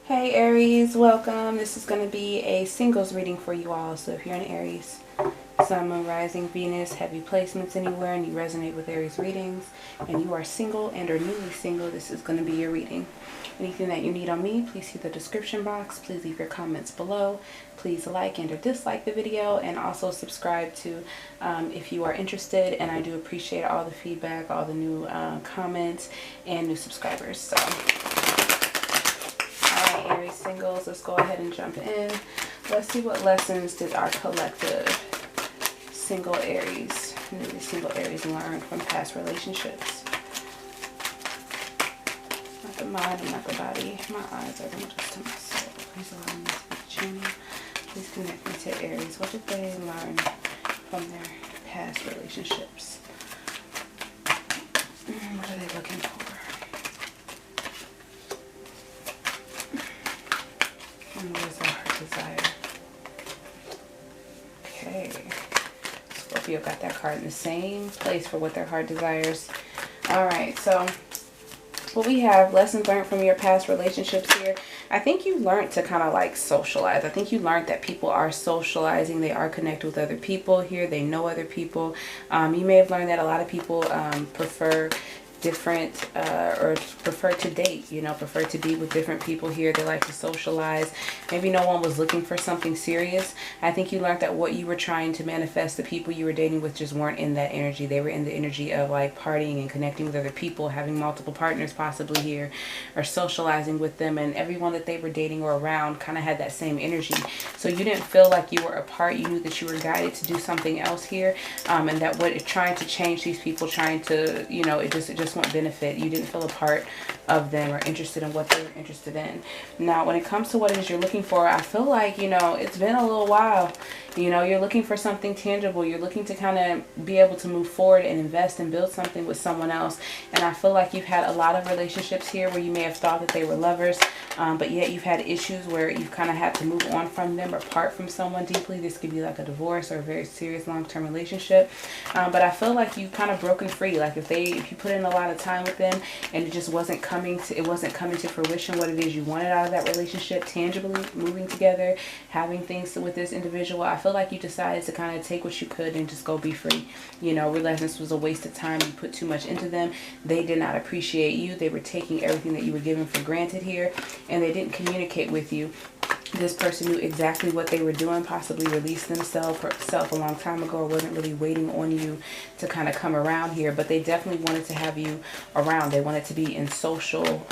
Hey Aries, welcome. This is going to be a singles reading for you all. So if you're an Aries, Sun, Moon, Rising, Venus, heavy placements anywhere, and you resonate with Aries readings, and you are single and or newly single, this is going to be your reading. Anything that you need on me, please see the description box. Please leave your comments below. Please like and or dislike the video, and also subscribe to if you are interested. And I do appreciate all the feedback, all the new comments, and new subscribers. So Aries singles, let's go ahead and jump in. Let's see what lessons did our collective single Aries, newly single Aries, learn from past relationships. Not the mind and not the body. My eyes are going just to my soul. Please allow me to speak channel. Please connect me to Aries. What did they learn from their past relationships? What are they looking for? And what is their heart desire? Okay. Scorpio got that card in the same place for what their heart desires. Alright, so what we have, lessons learned from your past relationships here. I think you learned to kind of like socialize. I think you learned that people are socializing. They are connected with other people here. They know other people. You may have learned that a lot of people prefer different or prefer to date, you know, prefer to be with different people here. They like to socialize. Maybe no one was looking for something serious. I think you learned that what you were trying to manifest, the people you were dating with just weren't in that energy. They were in the energy of like partying and connecting with other people, having multiple partners possibly here, or socializing with them, and everyone that they were dating or around kind of had that same energy. So you didn't feel like you were apart. You knew that you were guided to do something else here, and that what trying to change these people, trying to, you know, it just won't benefit. You didn't feel a part of them or interested in what they were interested in. Now when it comes to what it is you're looking for, I feel like, you know, it's been a little while. You know, you're looking for something tangible. You're looking to kind of be able to move forward and invest and build something with someone else. And I feel like you've had a lot of relationships here where you may have thought that they were lovers, but yet you've had issues where you've kind of had to move on from them or part from someone deeply. This could be like a divorce or a very serious long-term relationship. But I feel like you've kind of broken free. Like if you put in a lot of time with them and it just wasn't coming to fruition, what it is you wanted out of that relationship, tangibly moving together, having things with this individual, I feel like you decided to kind of take what you could and just go be free. You know, realize this was a waste of time. You put too much into them. They did not appreciate you. They were taking everything that you were given for granted here, and they didn't communicate with you. This person knew exactly what they were doing, possibly released themselves a long time ago, or wasn't really waiting on you to kind of come around here, but they definitely wanted to have you around. They wanted to be in social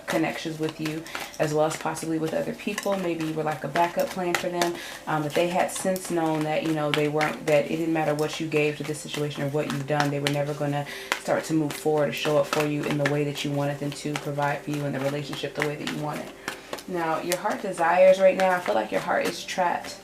connections with you, as well as possibly with other people. Maybe you were like a backup plan for them, but they had since known that, you know, that it didn't matter what you gave to this situation or what you've done. They were never going to start to move forward or show up for you in the way that you wanted them to, provide for you in the relationship the way that you wanted. Now, your heart desires right now, I feel like your heart is trapped.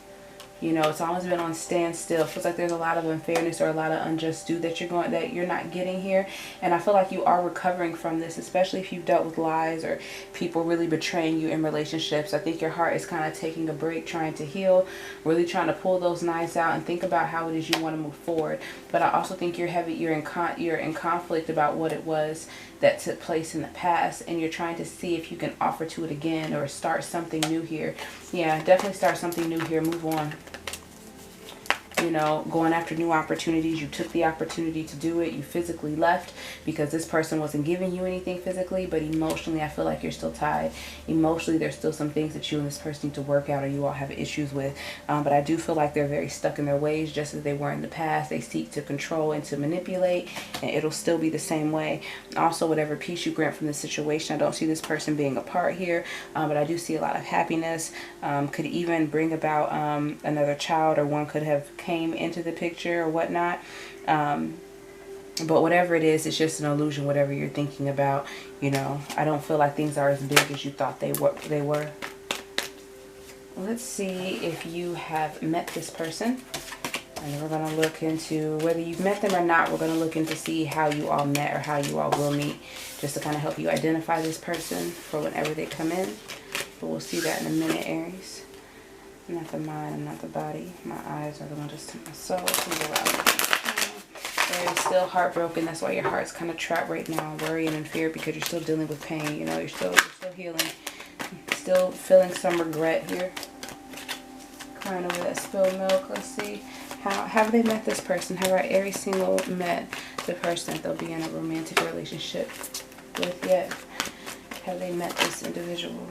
You know, it's almost been on standstill. It feels like there's a lot of unfairness or a lot of unjust due that you're not getting here. And I feel like you are recovering from this, especially if you've dealt with lies or people really betraying you in relationships. I think your heart is kind of taking a break, trying to heal, really trying to pull those knives out and think about how it is you want to move forward. But I also think you're in conflict about what it was that took place in the past, and you're trying to see if you can offer to it again or start something new here. Yeah, definitely start something new here. Move on. You know, going after new opportunities. You took the opportunity to do it. You physically left because this person wasn't giving you anything physically, but emotionally I feel like you're still tied. Emotionally there's still some things that you and this person need to work out, or you all have issues with, but I do feel like they're very stuck in their ways, just as they were in the past. They seek to control and to manipulate, and it'll still be the same way. Also, whatever peace you grant from this situation, I don't see this person being apart here, but I do see a lot of happiness. Could even bring about another child, or one could have came into the picture or whatnot, but whatever it is, it's just an illusion. Whatever you're thinking about, you know, I don't feel like things are as big as you thought they were. Let's see if you have met this person, and then we're going to look into whether you've met them or not. We're going to look into see how you all met or how you all will meet, just to kind of help you identify this person for whenever they come in. But we'll see that in a minute, Aries. I'm not the mind, I'm not the body. My eyes are the one just to my soul. Aries, still heartbroken. That's why your heart's kind of trapped right now, worrying and fear, because you're still dealing with pain. You know, you're still healing. still feeling some regret here. Crying over that spilled milk. Let's see. How have they met this person? Have our Aries single met the person that they'll be in a romantic relationship with yet? Have they met this individual?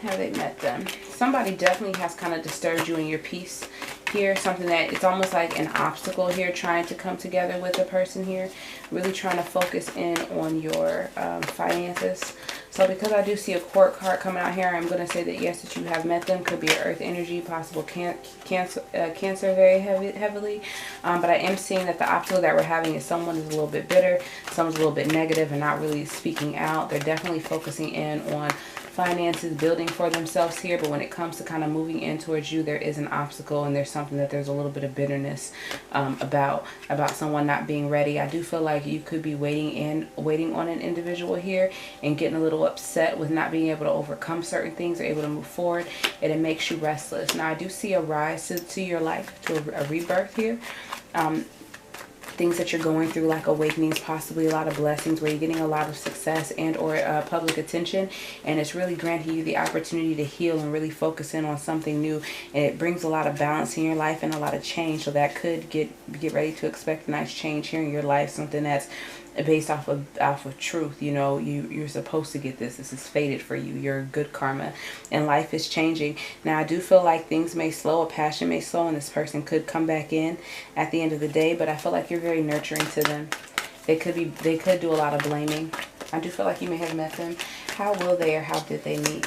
Have they met them? Somebody definitely has kind of disturbed you in your peace here. Something that it's almost like an obstacle here, trying to come together with a person here. Really trying to focus in on your finances. So because I do see a court card coming out here, I'm going to say that yes, that you have met them. Could be an earth energy, possible cancer very heavily. But I am seeing that the obstacle that we're having is someone is a little bit bitter, someone's a little bit negative and not really speaking out. They're definitely focusing in on finances, building for themselves here, but when it comes to kind of moving in towards you, there is an obstacle, and there's something that there's a little bit of bitterness about someone not being ready. I do feel like you could be waiting on an individual here and getting a little upset with not being able to overcome certain things or able to move forward, and it makes you restless. Now I do see a rise to your life, to a rebirth here. Things that you're going through, like awakenings, possibly a lot of blessings where you're getting a lot of success and or public attention, and it's really granting you the opportunity to heal and really focus in on something new, and it brings a lot of balance in your life and a lot of change. So that could get ready to expect a nice change here in your life, something that's based off of truth. You know, you're supposed to get this. This is fated for you. You're good karma, and life is changing. Now I do feel like things may slow, a passion may slow, and this person could come back in at the end of the day, but I feel like you're very nurturing to them. They could do a lot of blaming. I do feel like you may have met them. How will they, or how did they meet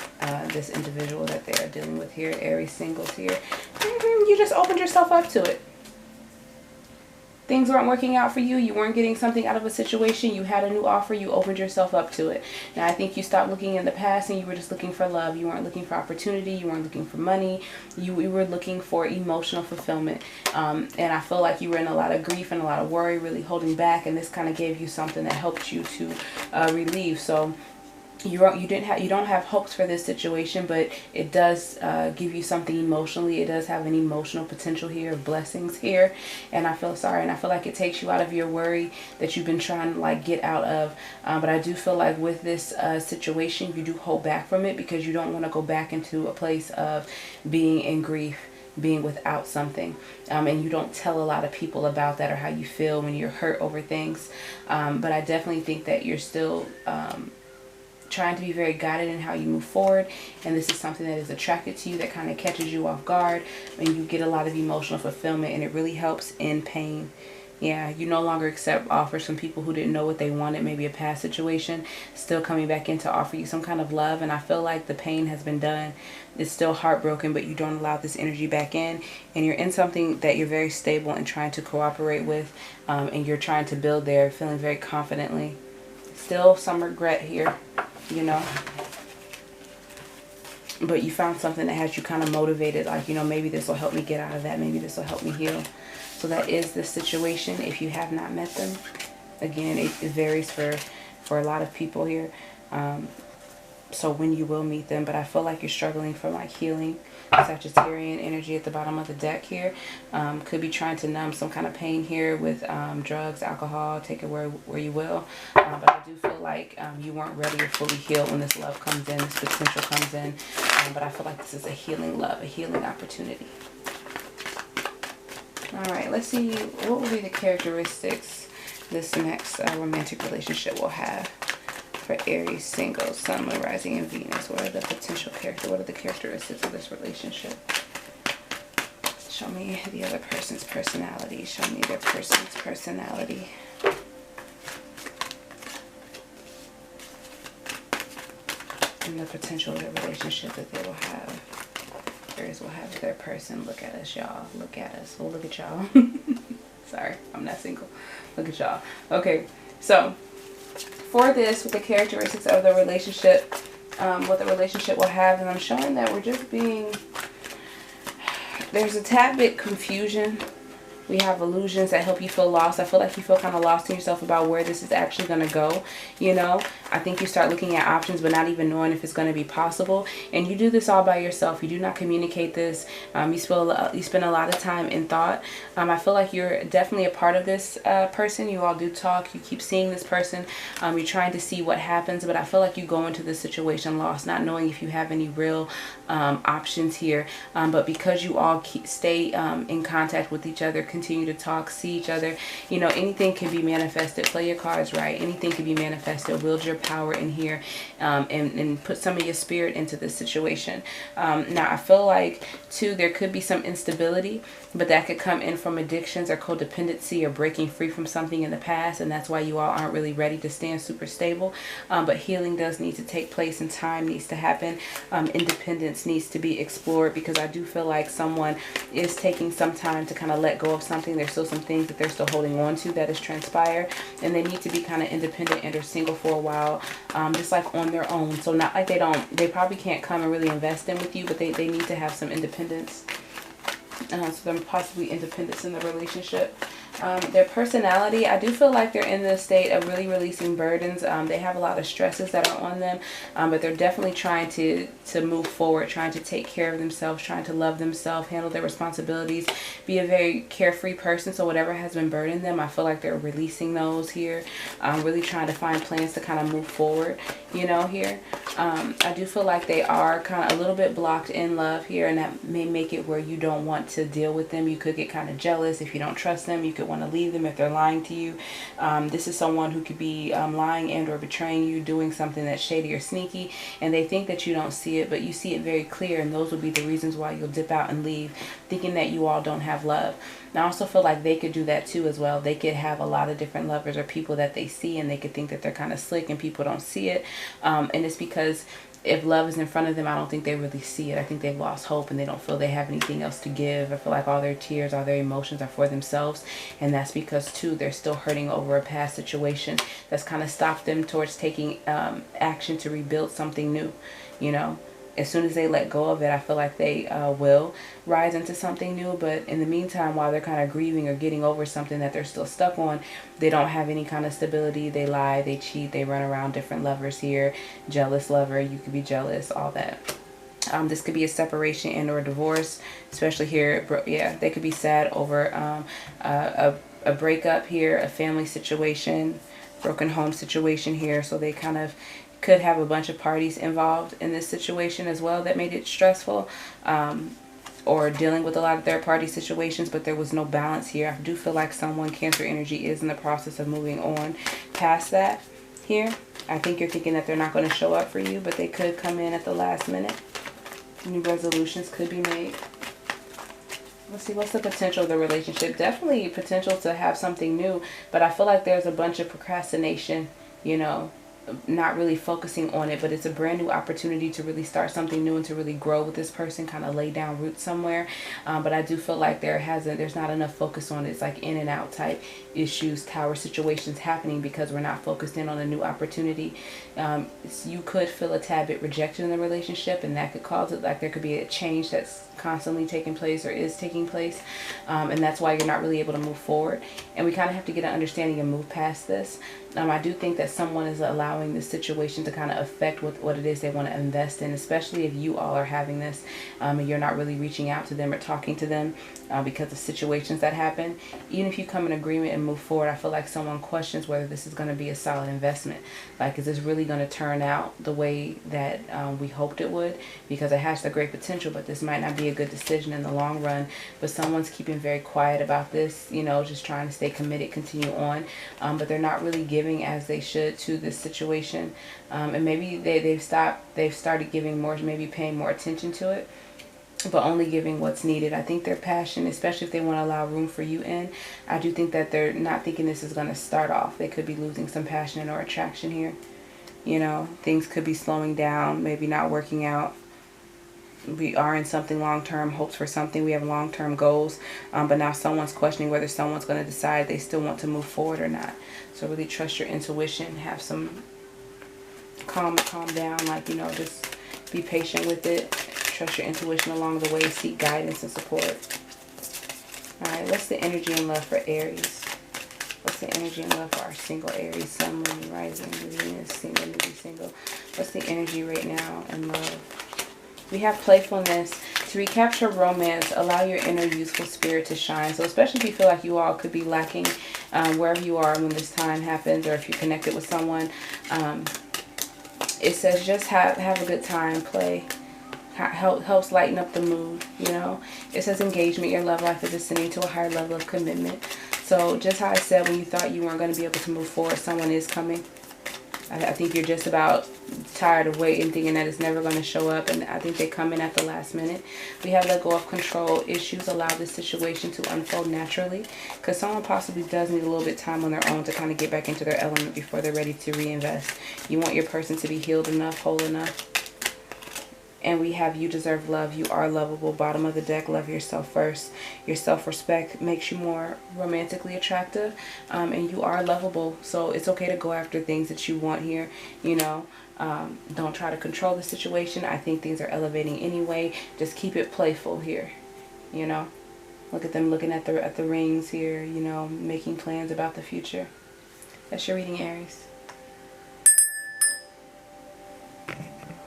this individual that they are dealing with here? Aries singles here. You just opened yourself up to it. Things weren't working out for you. You weren't getting something out of a situation. You had a new offer. You opened yourself up to it. Now, I think you stopped looking in the past and you were just looking for love. You weren't looking for opportunity. You weren't looking for money. You were looking for emotional fulfillment. And I feel like you were in a lot of grief and a lot of worry, really holding back. And this kind of gave you something that helped you to relieve. So you don't have hopes for this situation, but it does give you something emotionally. It does have an emotional potential here of blessings here, and I feel sorry, and I feel like it takes you out of your worry that you've been trying to like get out of. But I do feel like with this situation, you do hold back from it because you don't want to go back into a place of being in grief, being without something, and you don't tell a lot of people about that or how you feel when you're hurt over things. But I definitely think that you're still trying to be very guided in how you move forward, and this is something that is attracted to you, that kind of catches you off guard, and you get a lot of emotional fulfillment, and it really helps in pain. Yeah, you no longer accept offers from people who didn't know what they wanted, maybe a past situation, still coming back in to offer you some kind of love, and I feel like the pain has been done. It's still heartbroken, but you don't allow this energy back in, and you're in something that you're very stable and trying to cooperate with, and you're trying to build there, feeling very confidently. Still some regret here, you know, but you found something that has you kind of motivated, like, you know, maybe this will help me get out of that, maybe this will help me heal. So that is the situation. If you have not met them, again, it varies for a lot of people here, so when you will meet them, but I feel like you're struggling from like healing. Sagittarian energy at the bottom of the deck here. Could be trying to numb some kind of pain here with drugs, alcohol, take it where you will. But I do feel like you weren't ready or fully healed when this love comes in, this potential comes in. But I feel like this is a healing love, a healing opportunity. Alright, let's see what will be the characteristics this next romantic relationship will have. For Aries singles, Sun, Moon, Rising, and Venus. What are the potential what are the characteristics of this relationship? Show me the other person's personality. Show me their person's personality. And the potential of the relationship that they will have. Aries will have their person. Look at us, y'all. Look at us. Oh, look at y'all. Sorry, I'm not single. Look at y'all. Okay, so for this, with the characteristics of the relationship, what the relationship will have, and I'm showing that we're just being, there's a tad bit confusion We have illusions that help you feel lost. I feel like you feel kind of lost in yourself about where this is actually going to go. You know, I think you start looking at options but not even knowing if it's going to be possible. And you do this all by yourself. You do not communicate this. You spend a lot of time in thought. I feel like you're definitely a part of this person. You all do talk. You keep seeing this person. You're trying to see what happens, but I feel like you go into this situation lost, not knowing if you have any real options here. But because you all stay in contact with each other, continue to talk, see each other, you know, anything can be manifested. Play your cards right. Anything can be manifested. Wield your power in here, and put some of your spirit into this situation. Now, I feel like, too, there could be some instability, but that could come in from addictions or codependency or breaking free from something in the past, and that's why you all aren't really ready to stand super stable. But healing does need to take place, and time needs to happen. Independence needs to be explored, because I do feel like someone is taking some time to kind of let go of something. There's still some things that they're still holding on to that has transpired, and they need to be kind of independent and or single for a while, just like on their own. So not like they probably can't come and really invest in with you, but they need to have some independence. So then possibly independence in the relationship. Their personality, I do feel like they're in the state of really releasing burdens. They have a lot of stresses that are on them, but they're definitely trying to move forward, trying to take care of themselves, trying to love themselves, handle their responsibilities, be a very carefree person. So whatever has been burdening them, I feel like they're releasing those here, really trying to find plans to kind of move forward, you know, here. I do feel like they are kind of a little bit blocked in love here, and that may make it where you don't want to deal with them. You could get kind of jealous if you don't trust them. You could want to leave them if they're lying to you. This is someone who could be lying and or betraying you, doing something that's shady or sneaky, and they think that you don't see it, but you see it very clear, and those will be the reasons why you'll dip out and leave, thinking that you all don't have love. Now, I also feel like they could do that too as well. They could have a lot of different lovers or people that they see, and they could think that they're kind of slick and people don't see it. And it's because if love is in front of them, I don't think they really see it. I think they've lost hope and they don't feel they have anything else to give. I feel like all their tears, all their emotions are for themselves. And that's because, too, they're still hurting over a past situation that's kind of stopped them towards taking action to rebuild something new, you know. As soon as they let go of it, I feel like they will rise into something new. But in the meantime, while they're kind of grieving or getting over something that they're still stuck on, they don't have any kind of stability. They lie, they cheat, they run around different lovers here. Jealous lover, you could be jealous, all that. This could be a separation and or a divorce, especially here. Yeah, they could be sad over a breakup here, a family situation, broken home situation here. So they kind of could have a bunch of parties involved in this situation as well that made it stressful, or dealing with a lot of third party situations, but there was no balance here. I do feel like someone, Cancer energy, is in the process of moving on past that here. I think you're thinking that they're not going to show up for you, but they could come in at the last minute. New resolutions could be made. Let's see, what's the potential of the relationship? Definitely potential to have something new, but I feel like there's a bunch of procrastination, you know, not really focusing on it, but it's a brand new opportunity to really start something new and to really grow with this person, kind of lay down roots somewhere. But I do feel like there's not enough focus on it. It's like in and out type issues, tower situations happening because we're not focused in on a new opportunity. You could feel a tad bit rejected in the relationship, and that could cause it, like there could be a change that's constantly taking place or is taking place, and that's why you're not really able to move forward. And we kind of have to get an understanding and move past this. I do think that someone is allowing this situation to kind of affect what it is they want to invest in, especially if you all are having this and you're not really reaching out to them or talking to them because of situations that happen. Even if you come in agreement and move forward, I feel like someone questions whether this is going to be a solid investment. Like, is this really going to turn out the way that we hoped it would? Because it has the great potential, but this might not be a good decision in the long run. But someone's keeping very quiet about this, you know, just trying to stay committed, continue on, but they're not really giving as they should to this situation, and maybe they've started giving more, maybe paying more attention to it, but only giving what's needed. I think their passion, especially if they want to allow room for you in, I do think that they're not thinking this is going to start off. They could be losing some passion or attraction here. You know, things could be slowing down, maybe not working out. We are in something long-term, hopes for something. We have long-term goals, but now someone's questioning whether someone's going to decide they still want to move forward or not. So really trust your intuition. Have some calm down, like, you know, just be patient with it. Trust your intuition along the way. Seek guidance and support. Alright, what's the energy and love for Aries? What's the energy and love for our single Aries, Sun, Moon, Rising, Venus, single, newly single? What's the energy right now and love? We have playfulness. To recapture romance, allow your inner youthful spirit to shine. So especially if you feel like you all could be lacking wherever you are when this time happens, or if you're connected with someone, it says just have a good time, play. Helps lighten up the mood, you know. It says engagement, your love life is ascending to a higher level of commitment. So just how I said, when you thought you weren't going to be able to move forward, someone is coming. I think you're just about tired of waiting, thinking that it's never going to show up, and I think they come in at the last minute. We have let go of control issues. Allow this situation to unfold naturally, because someone possibly does need a little bit of time on their own to kind of get back into their element before they're ready to reinvest. You want your person to be healed enough, whole enough. And we have you deserve love. You are lovable. Bottom of the deck, love yourself first. Your self-respect makes you more romantically attractive. And you are lovable. So it's okay to go after things that you want here. You know, don't try to control the situation. I think things are elevating anyway. Just keep it playful here. You know, look at them looking at the rings here. You know, making plans about the future. That's your reading, Aries.